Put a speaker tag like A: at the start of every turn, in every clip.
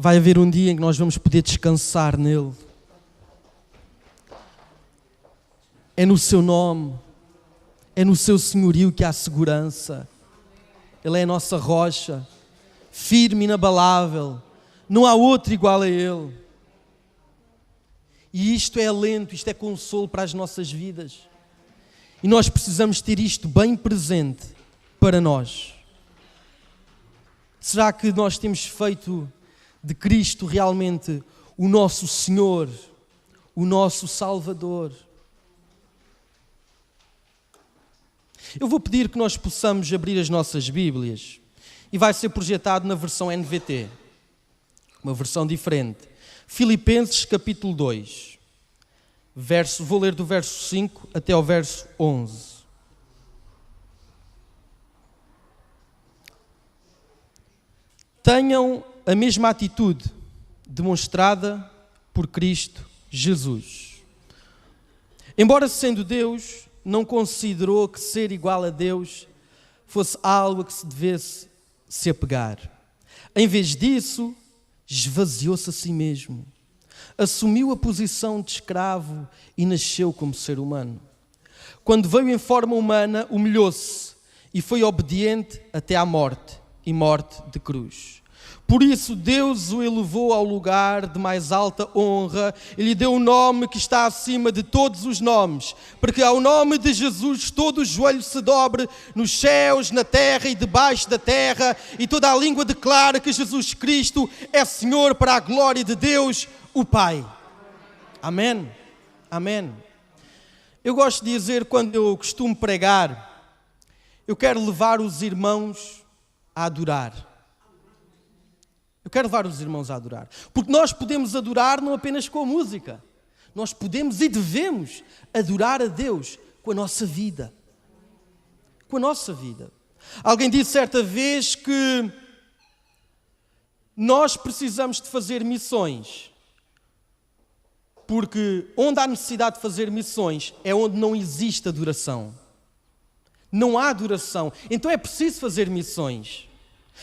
A: vai haver um dia em que nós vamos poder descansar nele. É no seu nome, é no seu senhorio que há segurança. Ele é a nossa rocha, firme e inabalável. Não há outro igual a ele. E isto é alento, isto é consolo para as nossas vidas. E nós precisamos ter isto bem presente para nós. Será que nós temos feito de Cristo realmente o nosso Senhor, o nosso Salvador? Eu vou pedir que nós possamos abrir as nossas Bíblias e vai ser projetado na versão NVT, uma versão diferente. Filipenses capítulo 2, vou ler do verso 5 até ao verso 11. Tenham a mesma atitude demonstrada por Cristo Jesus. Embora sendo Deus, não considerou que ser igual a Deus fosse algo a que se devesse se apegar. Em vez disso, esvaziou-se a si mesmo. Assumiu a posição de escravo e nasceu como ser humano. Quando veio em forma humana, humilhou-se e foi obediente até à morte e morte de cruz. Por isso Deus o elevou ao lugar de mais alta honra e lhe deu um nome que está acima de todos os nomes, para que ao nome de Jesus todo o joelho se dobre nos céus, na terra e debaixo da terra, e toda a língua declara que Jesus Cristo é Senhor, para a glória de Deus, o Pai. Amém? Amém. Eu gosto de dizer, quando eu costumo pregar, eu quero levar os irmãos a adorar. Eu quero levar os irmãos a adorar. Porque nós podemos adorar não apenas com a música. Nós podemos e devemos adorar a Deus com a nossa vida. Com a nossa vida. Alguém disse certa vez que nós precisamos de fazer missões. Porque onde há necessidade de fazer missões é onde não existe adoração. Não há adoração. Então é preciso fazer missões.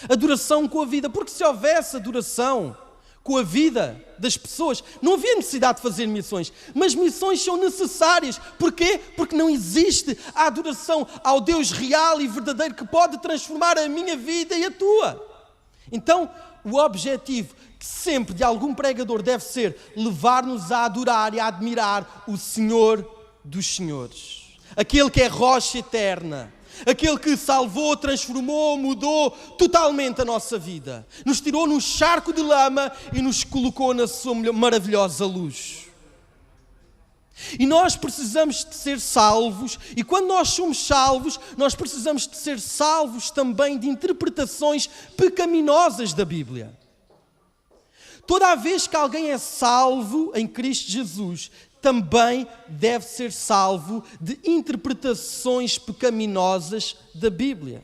A: Adoração com a vida, porque se houvesse adoração com a vida das pessoas, não havia necessidade de fazer missões. Mas missões são necessárias. Porquê? Porque não existe a adoração ao Deus real e verdadeiro que pode transformar a minha vida e a tua. Então, o objetivo que sempre de algum pregador deve ser levar-nos a adorar e a admirar o Senhor dos Senhores. Aquele que é rocha eterna. Aquele que salvou, transformou, mudou totalmente a nossa vida. Nos tirou num charco de lama e nos colocou na sua maravilhosa luz. E nós precisamos de ser salvos, e quando nós somos salvos, nós precisamos de ser salvos também de interpretações pecaminosas da Bíblia. Toda a vez que alguém é salvo em Cristo Jesus, também deve ser salvo de interpretações pecaminosas da Bíblia.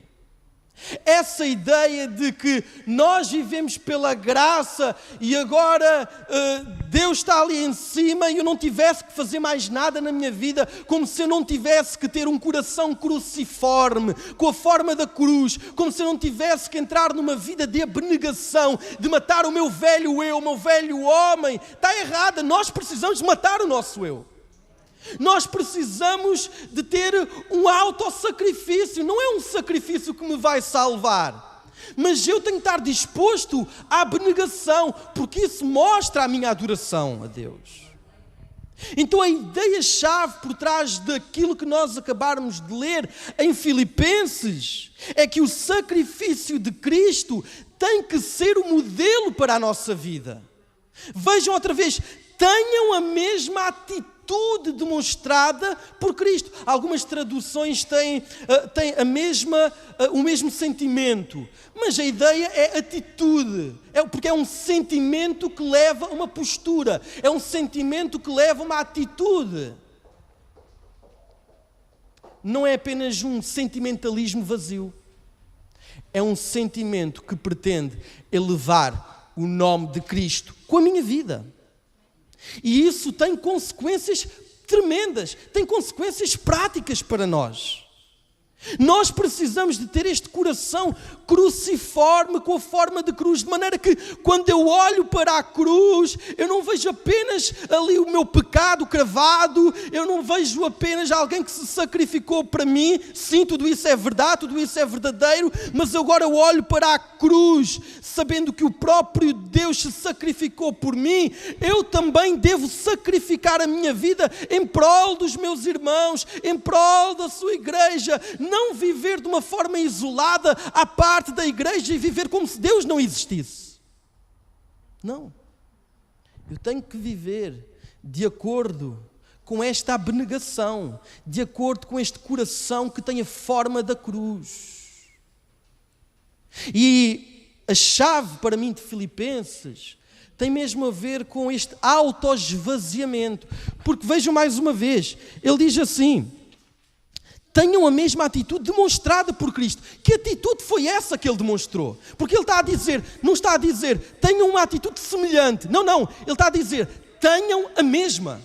A: Essa ideia de que nós vivemos pela graça e agora Deus está ali em cima e eu não tivesse que fazer mais nada na minha vida, como se eu não tivesse que ter um coração cruciforme, com a forma da cruz, como se eu não tivesse que entrar numa vida de abnegação, de matar o meu velho eu, o meu velho homem. Está errada, nós precisamos matar o nosso eu. Nós precisamos de ter um autossacrifício. Não é um sacrifício que me vai salvar, mas eu tenho que estar disposto à abnegação, porque isso mostra a minha adoração a Deus. Então a ideia-chave por trás daquilo que nós acabarmos de ler em Filipenses é que o sacrifício de Cristo tem que ser o modelo para a nossa vida. Vejam outra vez, tenham a mesma atitude demonstrada por Cristo. Algumas traduções têm o mesmo sentimento, mas a ideia é atitude, porque é um sentimento que leva a uma postura, é um sentimento que leva a uma atitude. Não é apenas um sentimentalismo vazio, é um sentimento que pretende elevar o nome de Cristo com a minha vida. E isso tem consequências tremendas, tem consequências práticas para nós. Nós precisamos de ter este coração cruciforme com a forma de cruz, de maneira que quando eu olho para a cruz, eu não vejo apenas ali o meu pecado cravado, eu não vejo apenas alguém que se sacrificou para mim. Sim, tudo isso é verdade, tudo isso é verdadeiro, mas agora eu olho para a cruz, sabendo que o próprio Deus se sacrificou por mim. Eu também devo sacrificar a minha vida em prol dos meus irmãos, em prol da sua igreja. Não viver de uma forma isolada à parte da igreja e viver como se Deus não existisse. Não. Eu tenho que viver de acordo com esta abnegação, de acordo com este coração que tem a forma da cruz. E a chave para mim de Filipenses tem mesmo a ver com este autoesvaziamento. Porque vejam mais uma vez, ele diz assim: tenham a mesma atitude demonstrada por Cristo. Que atitude foi essa que ele demonstrou? Porque ele está a dizer, não está a dizer, tenham uma atitude semelhante. Não, ele está a dizer, tenham a mesma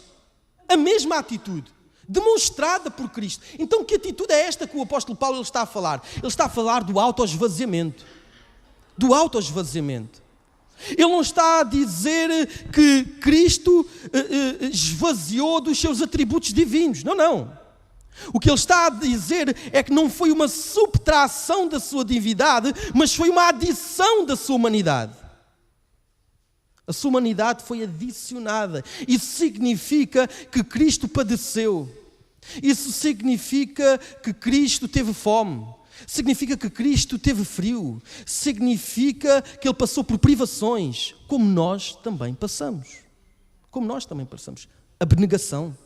A: atitude, demonstrada por Cristo. Então que atitude é esta que o apóstolo Paulo está a falar? Ele está a falar do autoesvaziamento. Do autoesvaziamento. Ele não está a dizer que Cristo esvaziou dos seus atributos divinos. Não. O que ele está a dizer é que não foi uma subtração da sua divindade, mas foi uma adição da sua humanidade. A sua humanidade foi adicionada. Isso significa que Cristo padeceu. Isso significa que Cristo teve fome. Significa que Cristo teve frio. Significa que Ele passou por privações, como nós também passamos. Abnegação.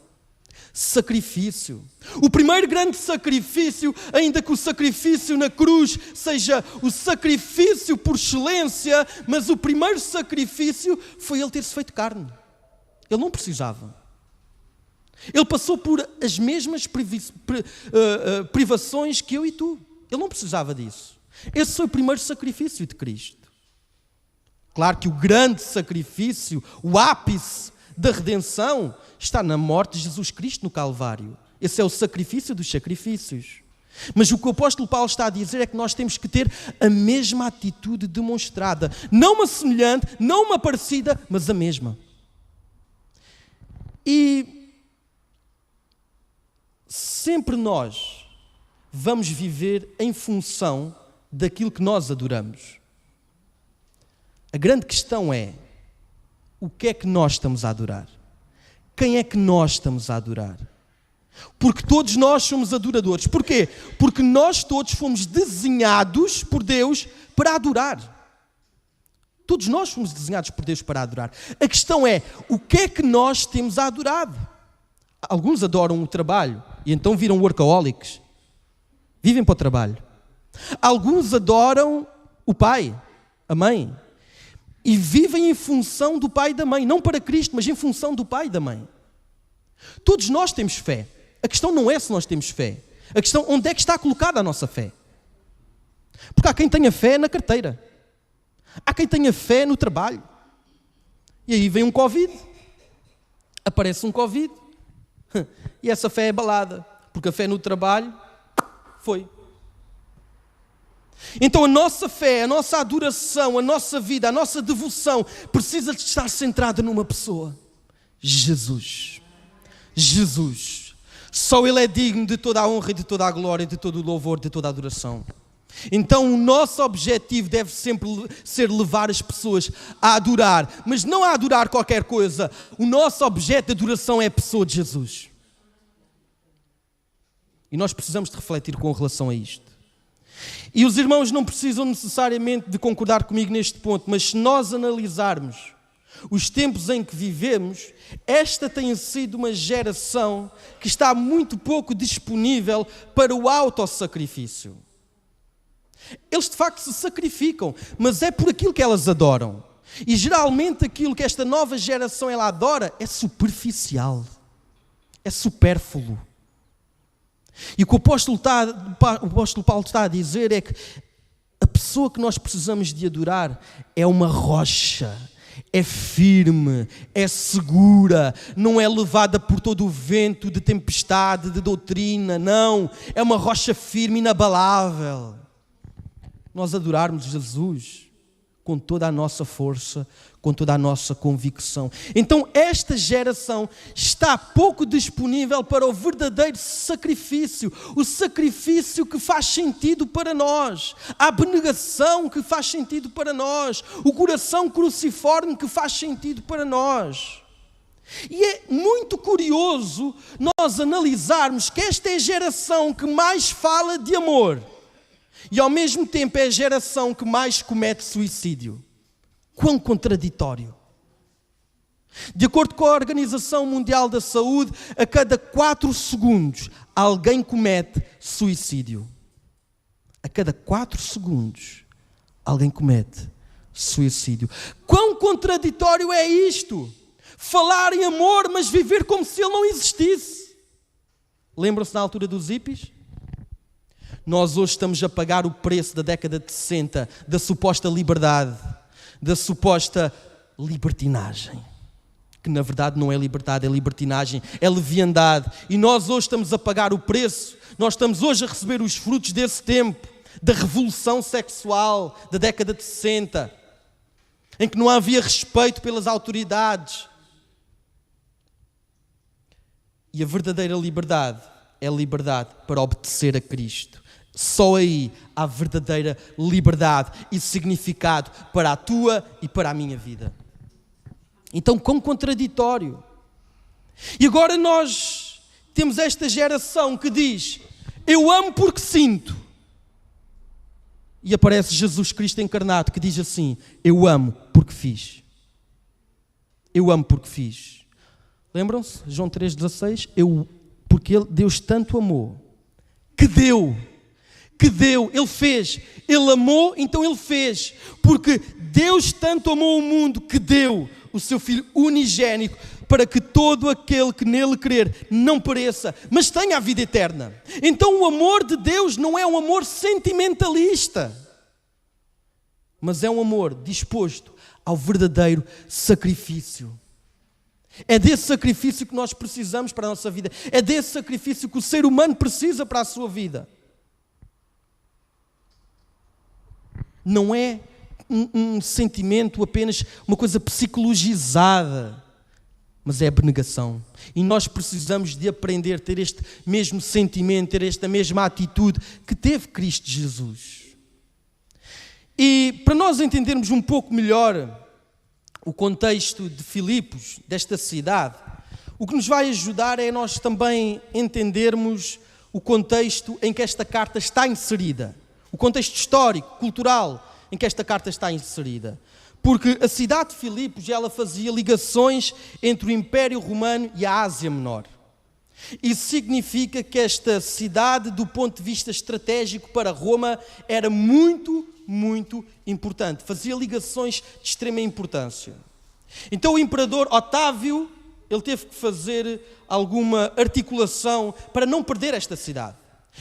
A: Sacrifício. O primeiro grande sacrifício, ainda que o sacrifício na cruz seja o sacrifício por excelência, mas o primeiro sacrifício foi ele ter-se feito carne. Ele não precisava. Ele passou por as mesmas privações que eu e tu. Ele não precisava disso. Esse foi o primeiro sacrifício de Cristo. Claro que o grande sacrifício, o ápice da redenção, está na morte de Jesus Cristo no Calvário. Esse é o sacrifício dos sacrifícios. Mas o que o apóstolo Paulo está a dizer é que nós temos que ter a mesma atitude demonstrada. Não uma semelhante, não uma parecida, mas a mesma. E sempre nós vamos viver em função daquilo que nós adoramos. A grande questão é: o que é que nós estamos a adorar? Quem é que nós estamos a adorar? Porque todos nós somos adoradores. Porquê? Porque nós todos fomos desenhados por Deus para adorar. Todos nós fomos desenhados por Deus para adorar. A questão é, o que é que nós temos a adorar? Alguns adoram o trabalho e então viram workaholics. Vivem para o trabalho. Alguns adoram o pai, a mãe. E vivem em função do pai e da mãe. Não para Cristo, mas em função do pai e da mãe. Todos nós temos fé. A questão não é se nós temos fé. A questão é onde é que está colocada a nossa fé. Porque há quem tenha fé na carteira. Há quem tenha fé no trabalho. E aí vem um Covid. Aparece um Covid. E essa fé é abalada. Porque a fé no trabalho foi. Então a nossa fé, a nossa adoração, a nossa vida, a nossa devoção precisa de estar centrada numa pessoa. Jesus. Só Ele é digno de toda a honra e de toda a glória, de todo o louvor, de toda a adoração. Então o nosso objetivo deve sempre ser levar as pessoas a adorar, mas não a adorar qualquer coisa. O nosso objeto de adoração é a pessoa de Jesus. E nós precisamos de refletir com relação a isto. E os irmãos não precisam necessariamente de concordar comigo neste ponto, mas se nós analisarmos os tempos em que vivemos, esta tem sido uma geração que está muito pouco disponível para o autossacrifício. Eles de facto se sacrificam, mas é por aquilo que elas adoram. E geralmente aquilo que esta nova geração ela adora é superficial, é supérfluo. E o que o apóstolo Paulo está a dizer é que a pessoa que nós precisamos de adorar é uma rocha, é firme, é segura, não é levada por todo o vento de tempestade, de doutrina, não. É uma rocha firme, inabalável. Nós adorarmos Jesus com toda a nossa força, com toda a nossa convicção. Então esta geração está pouco disponível para o verdadeiro sacrifício, o sacrifício que faz sentido para nós, a abnegação que faz sentido para nós, o coração cruciforme que faz sentido para nós. E é muito curioso nós analisarmos que esta é a geração que mais fala de amor e ao mesmo tempo é a geração que mais comete suicídio. Quão contraditório. De acordo com a Organização Mundial da Saúde, a cada 4 segundos alguém comete suicídio. A cada 4 segundos alguém comete suicídio. Quão contraditório é isto? Falar em amor, mas viver como se ele não existisse. Lembram-se na altura dos hippies? Nós hoje estamos a pagar o preço da década de 60, da suposta liberdade, da suposta libertinagem, que na verdade não é liberdade, é libertinagem, é leviandade. E nós hoje estamos a pagar o preço, nós estamos hoje a receber os frutos desse tempo, da revolução sexual da década de 60, em que não havia respeito pelas autoridades. E a verdadeira liberdade é a liberdade para obedecer a Cristo. Só aí há verdadeira liberdade e significado para a tua e para a minha vida. Então, quão contraditório. E agora nós temos esta geração que diz: eu amo porque sinto. E aparece Jesus Cristo encarnado que diz assim: eu amo porque fiz. Eu amo porque fiz. Lembram-se? João 3,16. Porque Deus tanto amou que deu, Ele fez, Ele amou, então Ele fez, porque Deus tanto amou o mundo que deu o seu Filho unigénico para que todo aquele que nele crer não pereça, mas tenha a vida eterna. Então o amor de Deus não é um amor sentimentalista, mas é um amor disposto ao verdadeiro sacrifício. É desse sacrifício que nós precisamos para a nossa vida. É desse sacrifício que o ser humano precisa para a sua vida. Não é um sentimento apenas, uma coisa psicologizada, mas é abnegação. E nós precisamos de aprender a ter este mesmo sentimento, ter esta mesma atitude que teve Cristo Jesus. E para nós entendermos um pouco melhor o contexto de Filipos, desta cidade, o que nos vai ajudar é nós também entendermos o contexto em que esta carta está inserida. O contexto histórico, cultural, em que esta carta está inserida. Porque a cidade de Filipos, ela fazia ligações entre o Império Romano e a Ásia Menor. Isso significa que esta cidade, do ponto de vista estratégico para Roma, era muito importante. Fazia ligações de extrema importância. Então o imperador Otávio, ele teve que fazer alguma articulação para não perder esta cidade.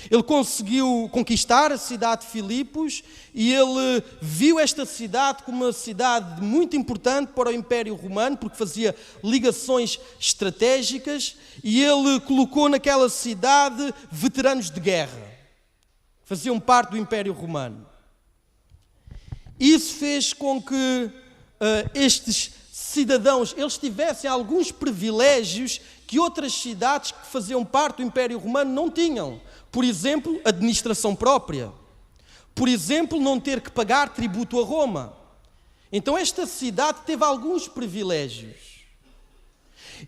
A: Ele conseguiu conquistar a cidade de Filipos e ele viu esta cidade como uma cidade muito importante para o Império Romano, porque fazia ligações estratégicas, e ele colocou naquela cidade veteranos de guerra. Faziam parte do Império Romano. Isso fez com que estes cidadãos eles tivessem alguns privilégios que outras cidades que faziam parte do Império Romano não tinham. Por exemplo, administração própria. Por exemplo, não ter que pagar tributo a Roma. Então esta cidade teve alguns privilégios.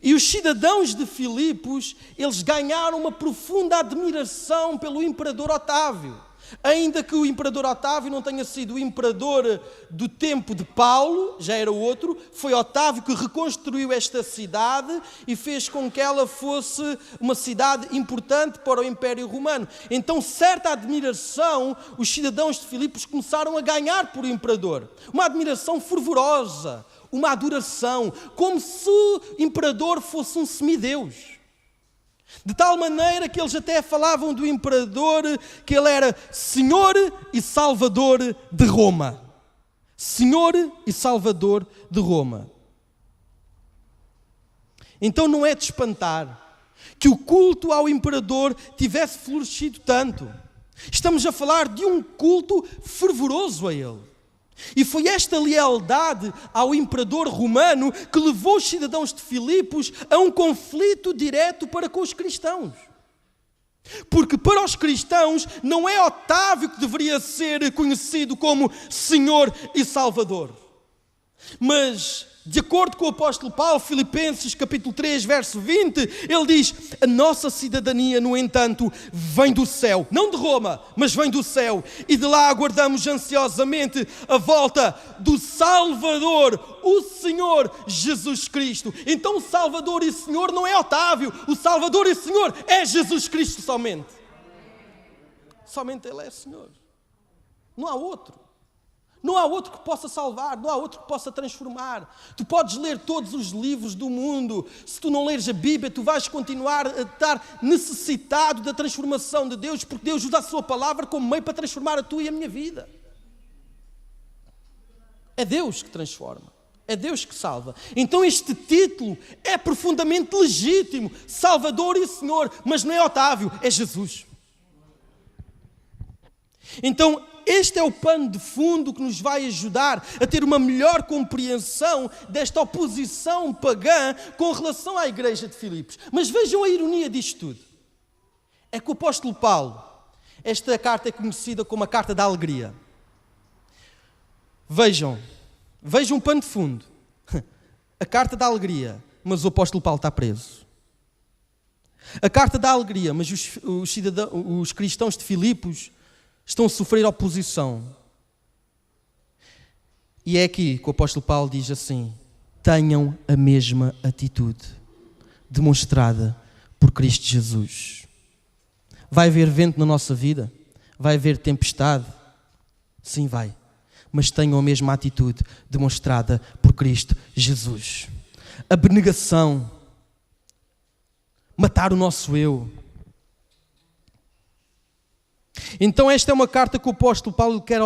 A: E os cidadãos de Filipos, eles ganharam uma profunda admiração pelo imperador Otávio. Ainda que o imperador Otávio não tenha sido o imperador do tempo de Paulo, já era outro, foi Otávio que reconstruiu esta cidade e fez com que ela fosse uma cidade importante para o Império Romano. Então, certa admiração, os cidadãos de Filipos começaram a ganhar por o imperador. Uma admiração fervorosa, uma adoração, como se o imperador fosse um semideus. De tal maneira que eles até falavam do imperador que ele era Senhor e Salvador de Roma. Senhor e Salvador de Roma. Então não é de espantar que o culto ao imperador tivesse florescido tanto. Estamos a falar de um culto fervoroso a ele. E foi esta lealdade ao imperador romano que levou os cidadãos de Filipos a um conflito direto para com os cristãos. Porque para os cristãos não é Otávio que deveria ser conhecido como Senhor e Salvador. Mas, de acordo com o apóstolo Paulo, Filipenses capítulo 3, verso 20, ele diz: a nossa cidadania, no entanto, vem do céu. Não de Roma, mas vem do céu. E de lá aguardamos ansiosamente a volta do Salvador, o Senhor Jesus Cristo. Então o Salvador e Senhor não é Otávio. O Salvador e Senhor é Jesus Cristo somente. Somente Ele é Senhor. Não há outro. Não há outro que possa salvar, não há outro que possa transformar. Tu podes ler todos os livros do mundo. Se tu não leres a Bíblia, tu vais continuar a estar necessitado da transformação de Deus, porque Deus usa a sua palavra como meio para transformar a tua e a minha vida. É Deus que transforma. É Deus que salva. Então este título é profundamente legítimo. Salvador e Senhor. Mas não é Otávio, é Jesus. Então, este é o pano de fundo que nos vai ajudar a ter uma melhor compreensão desta oposição pagã com relação à igreja de Filipos. Mas vejam a ironia disto tudo. É que o apóstolo Paulo, esta carta é conhecida como a carta da alegria. Vejam um pano de fundo. A carta da alegria, mas o apóstolo Paulo está preso. A carta da alegria, mas os cristãos de Filipos estão a sofrer oposição. E é aqui que o apóstolo Paulo diz assim: tenham a mesma atitude demonstrada por Cristo Jesus. Vai haver vento na nossa vida? Vai haver tempestade? Sim, vai. Mas tenham a mesma atitude demonstrada por Cristo Jesus. Abnegação. Matar o nosso eu. Então esta é uma carta que o apóstolo Paulo quer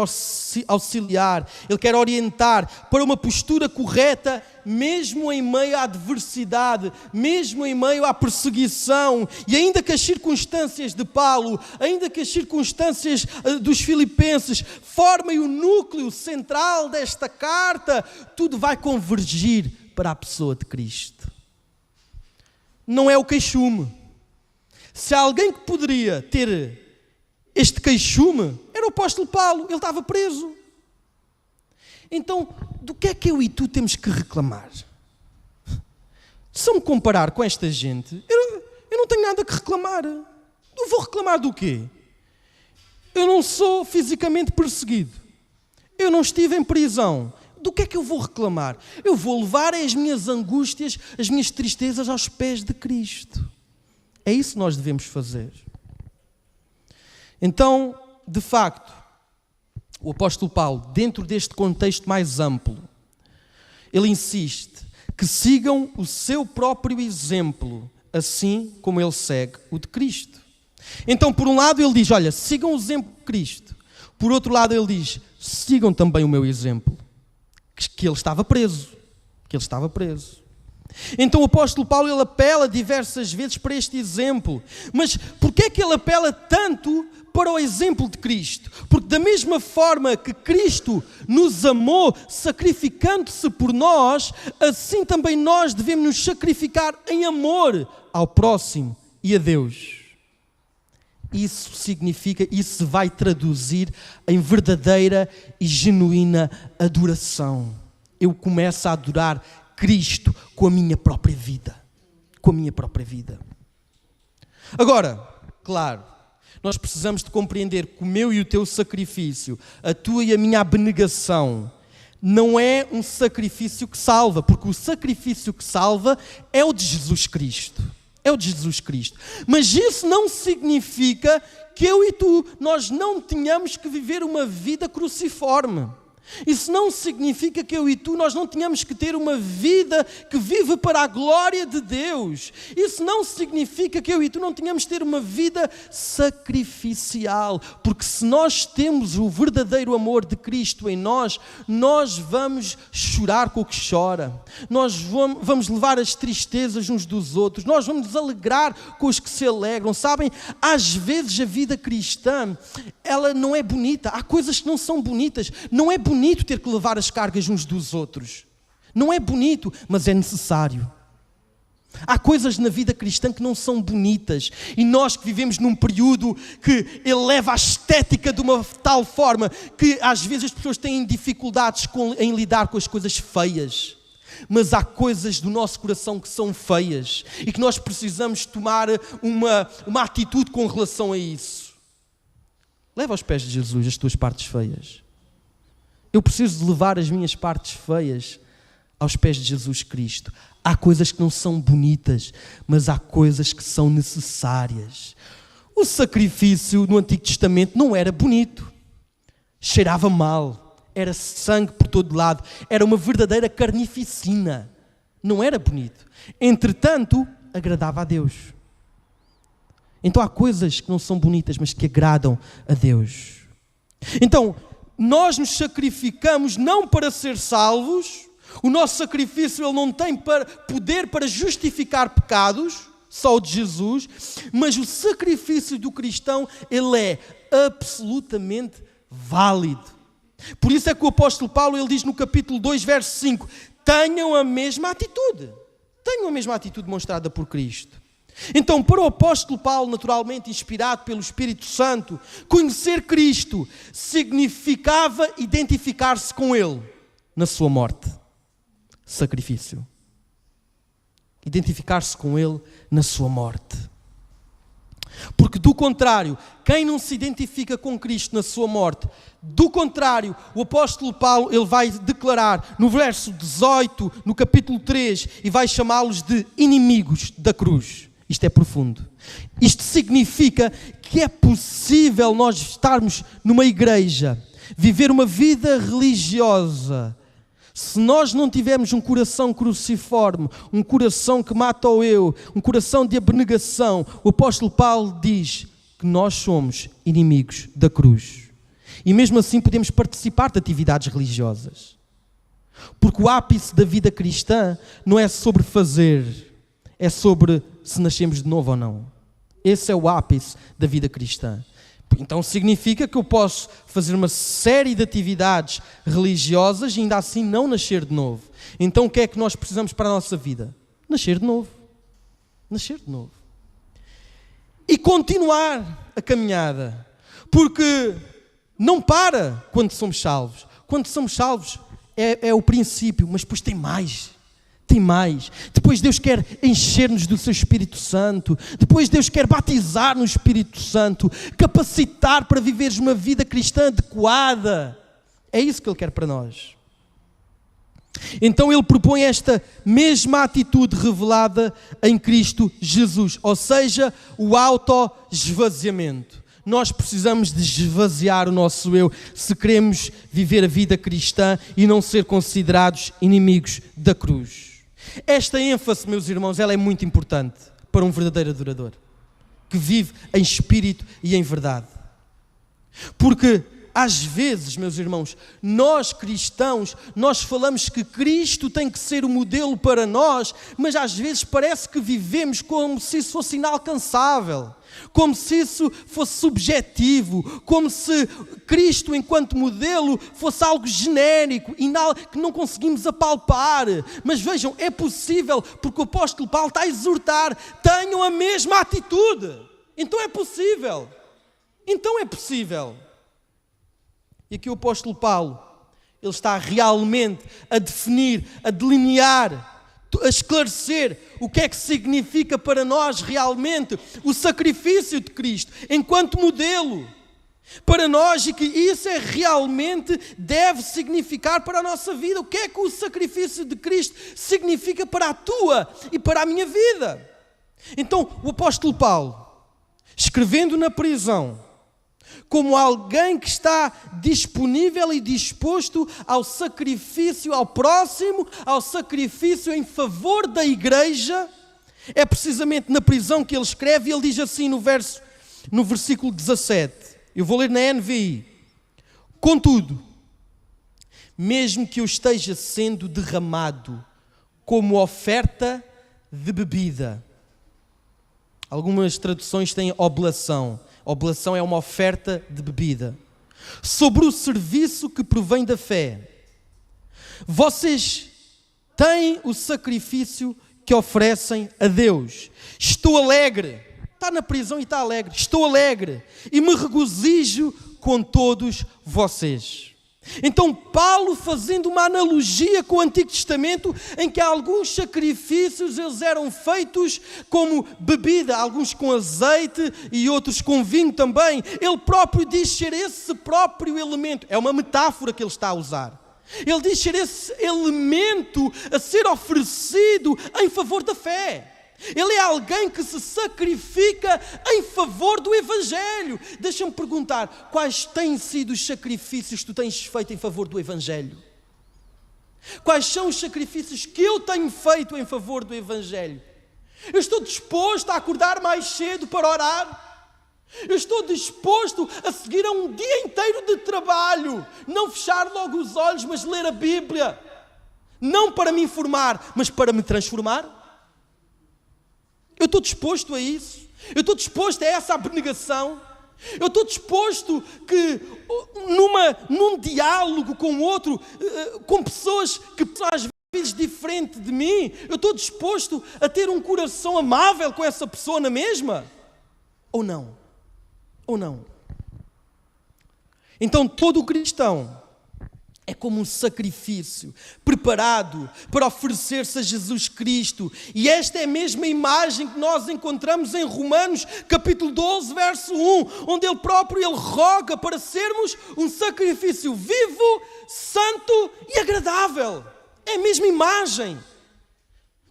A: auxiliar, ele quer orientar para uma postura correta, mesmo em meio à adversidade, mesmo em meio à perseguição, e ainda que as circunstâncias de Paulo, ainda que as circunstâncias dos filipenses formem o núcleo central desta carta, tudo vai convergir para a pessoa de Cristo. Não é o queixume. Se há alguém que poderia ter este queixume, era o apóstolo Paulo, ele estava preso. Então, do que é que eu e tu temos que reclamar? Se eu me comparar com esta gente, eu não tenho nada que reclamar. Eu vou reclamar do quê? Eu não sou fisicamente perseguido. Eu não estive em prisão. Do que é que eu vou reclamar? Eu vou levar as minhas angústias, as minhas tristezas aos pés de Cristo. É isso que nós devemos fazer. Então, de facto, o apóstolo Paulo, dentro deste contexto mais amplo, ele insiste que sigam o seu próprio exemplo, assim como ele segue o de Cristo. Então, por um lado, ele diz, olha, sigam o exemplo de Cristo. Por outro lado, ele diz, sigam também o meu exemplo, que ele estava preso. Então o apóstolo Paulo, ele apela diversas vezes para este exemplo. Mas porquê é que ele apela tanto para o exemplo de Cristo? Porque da mesma forma que Cristo nos amou, sacrificando-se por nós, assim também nós devemos nos sacrificar em amor ao próximo e a Deus. Isso significa, isso vai traduzir em verdadeira e genuína adoração. Eu começo a adorar Cristo com a minha própria vida. Agora, claro, nós precisamos de compreender que o meu e o teu sacrifício, a tua e a minha abnegação, não é um sacrifício que salva, porque o sacrifício que salva é o de Jesus Cristo. Mas isso não significa que eu e tu, nós não tenhamos que viver uma vida cruciforme. Isso não significa que eu e tu, nós não tenhamos que ter uma vida que vive para a glória de Deus. Isso não significa que eu e tu não tenhamos que ter uma vida sacrificial. Porque se nós temos o verdadeiro amor de Cristo em nós, nós vamos chorar com o que chora. Nós vamos levar as tristezas uns dos outros. Nós vamos nos alegrar com os que se alegram. Sabem, às vezes a vida cristã, ela não é bonita. Há coisas que não são bonitas. Não é bonito ter que levar as cargas uns dos outros. Não é bonito, mas é necessário. Há coisas na vida cristã que não são bonitas. E nós que vivemos num período que eleva a estética de uma tal forma que às vezes as pessoas têm dificuldades em lidar com as coisas feias. Mas há coisas do nosso coração que são feias e que nós precisamos tomar uma atitude com relação a isso. Leva aos pés de Jesus as tuas partes feias. Eu preciso de levar as minhas partes feias aos pés de Jesus Cristo. Há coisas que não são bonitas, mas há coisas que são necessárias. O sacrifício no Antigo Testamento não era bonito. Cheirava mal. Era sangue por todo lado. Era uma verdadeira carnificina. Não era bonito. Entretanto, agradava a Deus. Então há coisas que não são bonitas, mas que agradam a Deus. Então, nós nos sacrificamos não para ser salvos. O nosso sacrifício ele não tem poder para justificar pecados, só o de Jesus, mas o sacrifício do cristão ele é absolutamente válido. Por isso é que o apóstolo Paulo ele diz no capítulo 2, verso 5, tenham a mesma atitude. Tenham a mesma atitude demonstrada por Cristo. Então, para o apóstolo Paulo, naturalmente inspirado pelo Espírito Santo, conhecer Cristo significava identificar-se com Ele na sua morte. Sacrifício. Identificar-se com Ele na sua morte. Porque do contrário, quem não se identifica com Cristo na sua morte, do contrário, o apóstolo Paulo ele vai declarar no verso 18, no capítulo 3, e vai chamá-los de inimigos da cruz. Isto é profundo. Isto significa que é possível nós estarmos numa igreja, viver uma vida religiosa. Se nós não tivermos um coração cruciforme, um coração que mata o eu, um coração de abnegação, o apóstolo Paulo diz que nós somos inimigos da cruz. E mesmo assim podemos participar de atividades religiosas. Porque o ápice da vida cristã não é sobre fazer, é sobre se nascemos de novo ou não. Esse é o ápice da vida cristã. Então significa que eu posso fazer uma série de atividades religiosas e ainda assim não nascer de novo. Então o que é que nós precisamos para a nossa vida? Nascer de novo. Nascer de novo. E continuar a caminhada. Porque não para quando somos salvos. Quando somos salvos é o princípio, mas depois tem mais. Tem mais. Depois Deus quer encher-nos do seu Espírito Santo. Depois Deus quer batizar no Espírito Santo. Capacitar para viveres uma vida cristã adequada. É isso que Ele quer para nós. Então Ele propõe esta mesma atitude revelada em Cristo Jesus. Ou seja, o autoesvaziamento. Nós precisamos de esvaziar o nosso eu se queremos viver a vida cristã e não ser considerados inimigos da cruz. Esta ênfase, meus irmãos, ela é muito importante para um verdadeiro adorador, que vive em espírito e em verdade. Porque, às vezes, meus irmãos, nós cristãos, nós falamos que Cristo tem que ser o modelo para nós, mas às vezes parece que vivemos como se isso fosse inalcançável, como se isso fosse subjetivo, como se Cristo enquanto modelo fosse algo genérico, que não conseguimos apalpar. Mas vejam, é possível, porque o apóstolo Paulo está a exortar, tenham a mesma atitude. Então é possível. Então é possível. E aqui o apóstolo Paulo, ele está realmente a definir, a delinear, a esclarecer o que é que significa para nós realmente o sacrifício de Cristo enquanto modelo para nós e que isso é realmente deve significar para a nossa vida. O que é que o sacrifício de Cristo significa para a tua e para a minha vida? Então o apóstolo Paulo, escrevendo na prisão, como alguém que está disponível e disposto ao sacrifício ao próximo, ao sacrifício em favor da igreja. É precisamente na prisão que ele escreve, e ele diz assim no versículo 17, eu vou ler na NVI: contudo, mesmo que eu esteja sendo derramado como oferta de bebida. Algumas traduções têm oblação. Oblação é uma oferta de bebida. Sobre o serviço que provém da fé. Vocês têm o sacrifício que oferecem a Deus. Estou alegre. Está na prisão e está alegre. Estou alegre e me regozijo com todos vocês. Então Paulo, fazendo uma analogia com o Antigo Testamento, em que alguns sacrifícios eles eram feitos como bebida, alguns com azeite e outros com vinho também, ele próprio diz ser esse próprio elemento, é uma metáfora que ele está a usar, ele diz ser esse elemento a ser oferecido em favor da fé. Ele é alguém que se sacrifica em favor do Evangelho. Deixa-me perguntar, quais têm sido os sacrifícios que tu tens feito em favor do Evangelho? Quais são os sacrifícios que eu tenho feito em favor do Evangelho? Eu estou disposto a acordar mais cedo para orar. Eu estou disposto a seguir a um dia inteiro de trabalho, não fechar logo os olhos, mas ler a Bíblia. Não para me informar, mas para me transformar. Eu estou disposto a isso. Eu estou disposto a essa abnegação. Eu estou disposto que num diálogo com o outro, com pessoas que são às vezes diferentes de mim, eu estou disposto a ter um coração amável com essa pessoa na mesma? Ou não? Ou não? Então todo cristão é como um sacrifício preparado para oferecer-se a Jesus Cristo. E esta é a mesma imagem que nós encontramos em Romanos capítulo 12, verso 1, onde ele próprio roga para sermos um sacrifício vivo, santo e agradável. É a mesma imagem.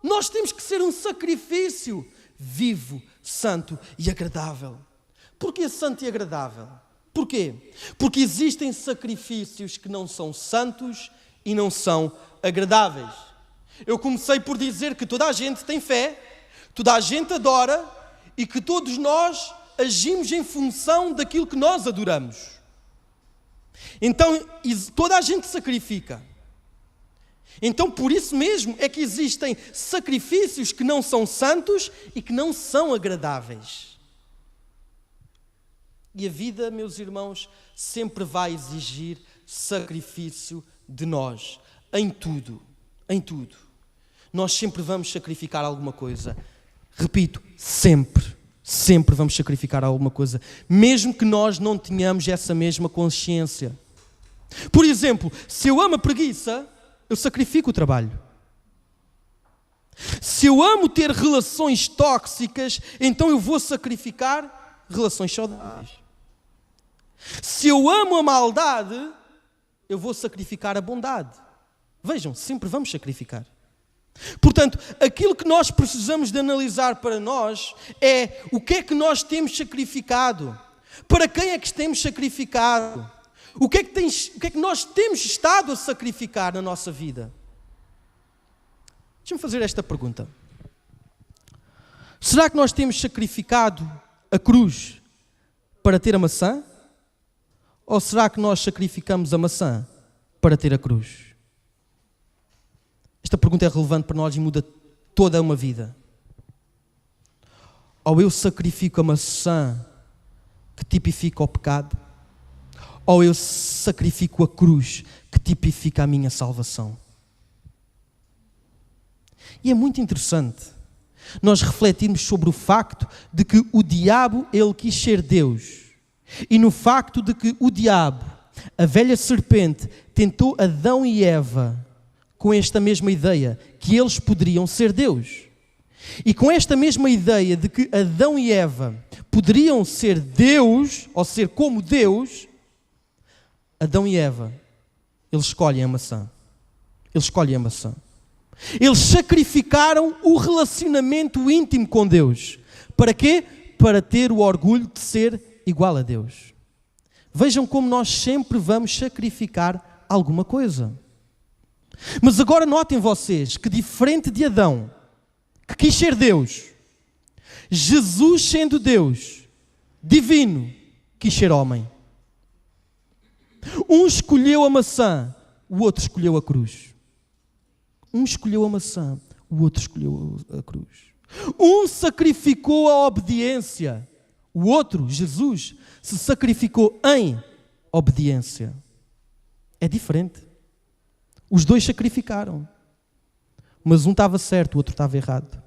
A: Nós temos que ser um sacrifício vivo, santo e agradável. Porquê santo e agradável? Porquê? Porque existem sacrifícios que não são santos e não são agradáveis. Eu comecei por dizer que toda a gente tem fé, toda a gente adora e que todos nós agimos em função daquilo que nós adoramos. Então, toda a gente sacrifica. Então, por isso mesmo é que existem sacrifícios que não são santos e que não são agradáveis. E a vida, meus irmãos, sempre vai exigir sacrifício de nós, em tudo, em tudo. Nós sempre vamos sacrificar alguma coisa. Repito, sempre vamos sacrificar alguma coisa, mesmo que nós não tenhamos essa mesma consciência. Por exemplo, se eu amo a preguiça, eu sacrifico o trabalho. Se eu amo ter relações tóxicas, então eu vou sacrificar relações saudáveis. Se eu amo a maldade, eu vou sacrificar a bondade. Vejam, sempre vamos sacrificar. Portanto, aquilo que nós precisamos de analisar para nós é o que é que nós temos sacrificado, para quem é que temos sacrificado, o que é que nós temos estado a sacrificar na nossa vida. Deixa-me fazer esta pergunta. Será que nós temos sacrificado a cruz para ter a maçã? Ou será que nós sacrificamos a maçã para ter a cruz? Esta pergunta é relevante para nós e muda toda uma vida. Ou eu sacrifico a maçã que tipifica o pecado, ou eu sacrifico a cruz que tipifica a minha salvação. E é muito interessante nós refletirmos sobre o facto de que o diabo, ele quis ser Deus. E no facto de que o diabo, a velha serpente, tentou Adão e Eva com esta mesma ideia, que eles poderiam ser Deus. E com esta mesma ideia de que Adão e Eva poderiam ser Deus, ou ser como Deus, Adão e Eva, eles escolhem a maçã. Eles escolhem a maçã. Eles sacrificaram o relacionamento íntimo com Deus. Para quê? Para ter o orgulho de ser igual a Deus. Vejam como nós sempre vamos sacrificar alguma coisa. Mas agora notem vocês que, diferente de Adão, que quis ser Deus, Jesus, sendo Deus, divino, quis ser homem. Um escolheu a maçã, o outro escolheu a cruz. Um escolheu a maçã, o outro escolheu a cruz. Um sacrificou a obediência, o outro, Jesus, se sacrificou em obediência. É diferente. Os dois sacrificaram. Mas um estava certo, o outro estava errado.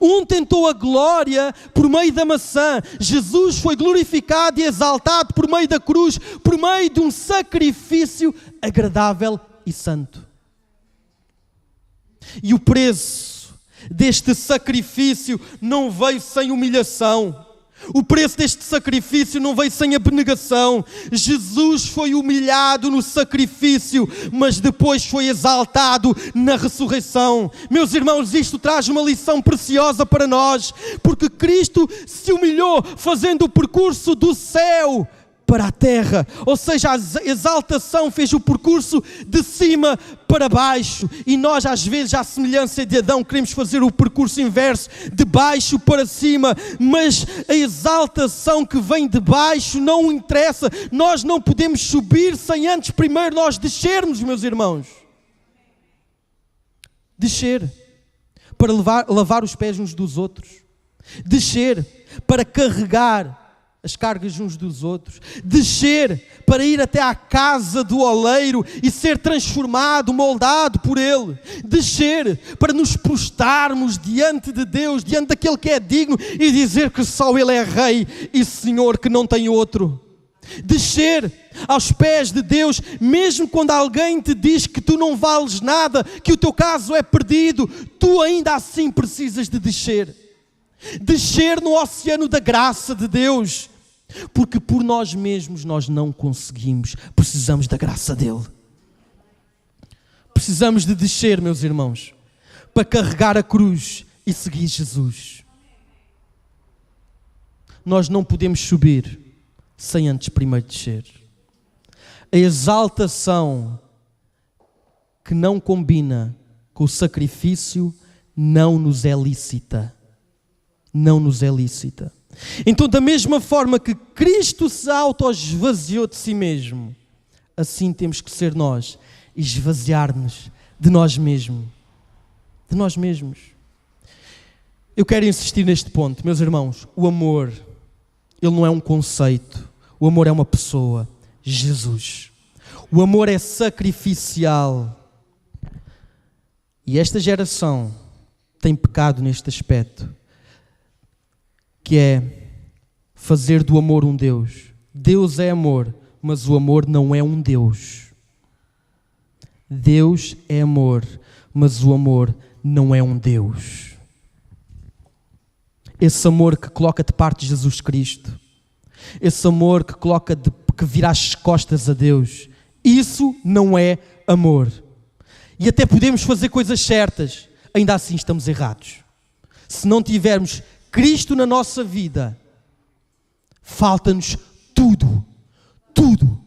A: Um tentou a glória por meio da maçã. Jesus foi glorificado e exaltado por meio da cruz, por meio de um sacrifício agradável e santo. E o preço deste sacrifício não veio sem humilhação. O preço deste sacrifício não veio sem abnegação. Jesus foi humilhado no sacrifício, mas depois foi exaltado na ressurreição. Meus irmãos, isto traz uma lição preciosa para nós, porque Cristo se humilhou fazendo o percurso do céu para a terra, ou seja, a exaltação fez o percurso de cima para baixo, e nós às vezes, à semelhança de Adão, queremos fazer o percurso inverso, de baixo para cima, mas a exaltação que vem de baixo não interessa. Nós não podemos subir sem antes primeiro nós descermos, meus irmãos. Descer para lavar os pés uns dos outros, descer para carregar as cargas uns dos outros, descer para ir até à casa do oleiro e ser transformado, moldado por ele, descer para nos prostrarmos diante de Deus, diante daquele que é digno, e dizer que só ele é Rei e Senhor, que não tem outro. Descer aos pés de Deus, mesmo quando alguém te diz que tu não vales nada, que o teu caso é perdido, tu ainda assim precisas de descer. Descer no oceano da graça de Deus, porque por nós mesmos nós não conseguimos, precisamos da graça dele. Precisamos de descer, meus irmãos, para carregar a cruz e seguir Jesus. Nós não podemos subir sem antes primeiro descer. A exaltação que não combina com o sacrifício não nos é lícita. Não nos é lícita. Então, da mesma forma que Cristo se auto-esvaziou de si mesmo, assim temos que ser nós, esvaziar-nos de nós mesmos. De nós mesmos. Eu quero insistir neste ponto, meus irmãos. O amor, ele não é um conceito. O amor é uma pessoa, Jesus. O amor é sacrificial. E esta geração tem pecado neste aspecto, que é fazer do amor um Deus. Deus é amor, mas o amor não é um Deus. Deus é amor, mas o amor não é um Deus. Esse amor que coloca de parte de Jesus Cristo, esse amor que vira as costas a Deus, isso não é amor. E até podemos fazer coisas certas, ainda assim estamos errados. Se não tivermos Cristo na nossa vida, falta-nos tudo, tudo.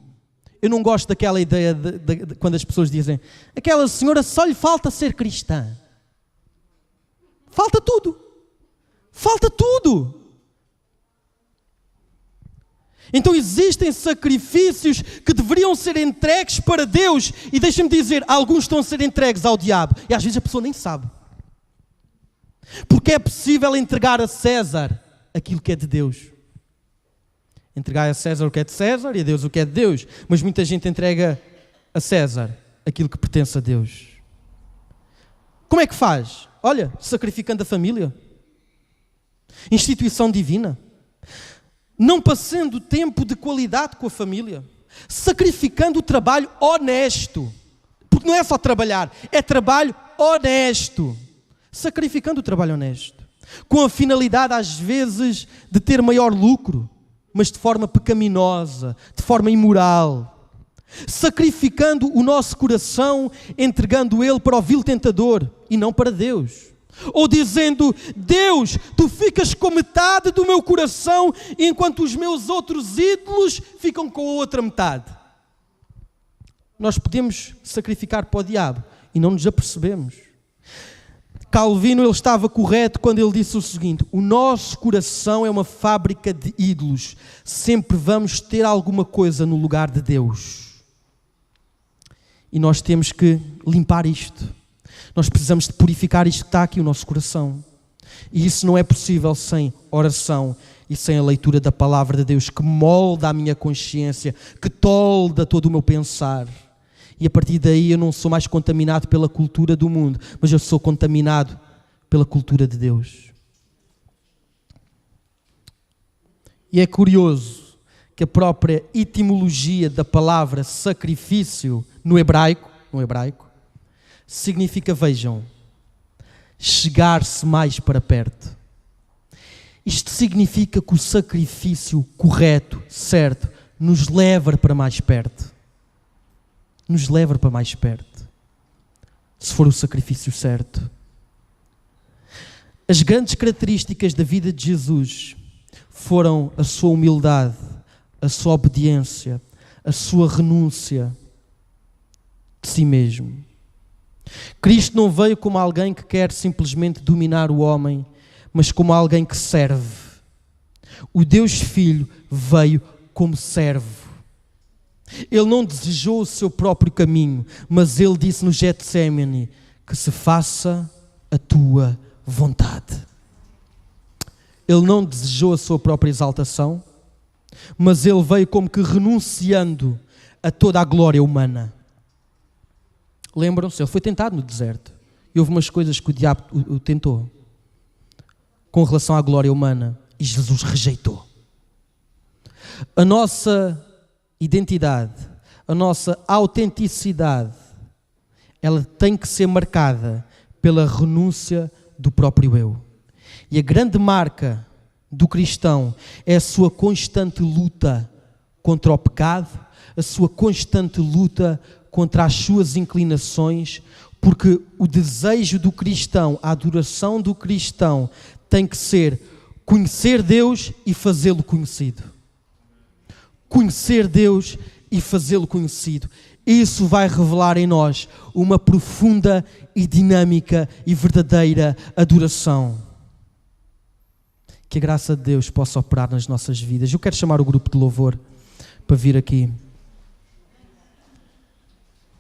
A: Eu não gosto daquela ideia de quando as pessoas dizem, aquela senhora só lhe falta ser cristã. Falta tudo. Falta tudo. Então existem sacrifícios que deveriam ser entregues para Deus, e deixem-me dizer, alguns estão a ser entregues ao diabo, e às vezes a pessoa nem sabe. Porque é possível entregar a César aquilo que é de Deus. Entregar a César o que é de César e a Deus o que é de Deus. Mas muita gente entrega a César aquilo que pertence a Deus. Como é que faz? Olha, sacrificando a família. Instituição divina. Não passando tempo de qualidade com a família. Sacrificando o trabalho honesto. Porque não é só trabalhar, é trabalho honesto. Sacrificando o trabalho honesto, com a finalidade às vezes de ter maior lucro, mas de forma pecaminosa, de forma imoral, sacrificando o nosso coração, entregando ele para o vil tentador e não para Deus. Ou dizendo: Deus, tu ficas com metade do meu coração, enquanto os meus outros ídolos ficam com a outra metade. Nós podemos sacrificar para o diabo e não nos apercebemos. Calvino, ele estava correto quando ele disse o seguinte: o nosso coração é uma fábrica de ídolos. Sempre vamos ter alguma coisa no lugar de Deus. E nós temos que limpar isto. Nós precisamos de purificar isto que está aqui, o nosso coração. E isso não é possível sem oração e sem a leitura da palavra de Deus, que molda a minha consciência, que tolda todo o meu pensar. E a partir daí eu não sou mais contaminado pela cultura do mundo, mas eu sou contaminado pela cultura de Deus. E é curioso que a própria etimologia da palavra sacrifício no hebraico, significa, vejam, chegar-se mais para perto. Isto significa que o sacrifício correto, certo, nos leva para mais perto. Nos leva para mais perto. Se for o sacrifício certo. As grandes características da vida de Jesus foram a sua humildade, a sua obediência, a sua renúncia de si mesmo. Cristo não veio como alguém que quer simplesmente dominar o homem, mas como alguém que serve. O Deus Filho veio como servo. Ele não desejou o seu próprio caminho, mas ele disse no Getsémani: que se faça a tua vontade. Ele não desejou a sua própria exaltação, mas ele veio como que renunciando a toda a glória humana. Lembram-se? Ele foi tentado no deserto. E houve umas coisas que o diabo o tentou com relação à glória humana. E Jesus rejeitou. A nossa identidade, a nossa autenticidade, ela tem que ser marcada pela renúncia do próprio eu. E a grande marca do cristão é a sua constante luta contra o pecado, a sua constante luta contra as suas inclinações, porque o desejo do cristão, a adoração do cristão tem que ser conhecer Deus e fazê-lo conhecido. Conhecer Deus e fazê-lo conhecido. Isso vai revelar em nós uma profunda e dinâmica e verdadeira adoração. Que a graça de Deus possa operar nas nossas vidas. Eu quero chamar o grupo de louvor para vir aqui.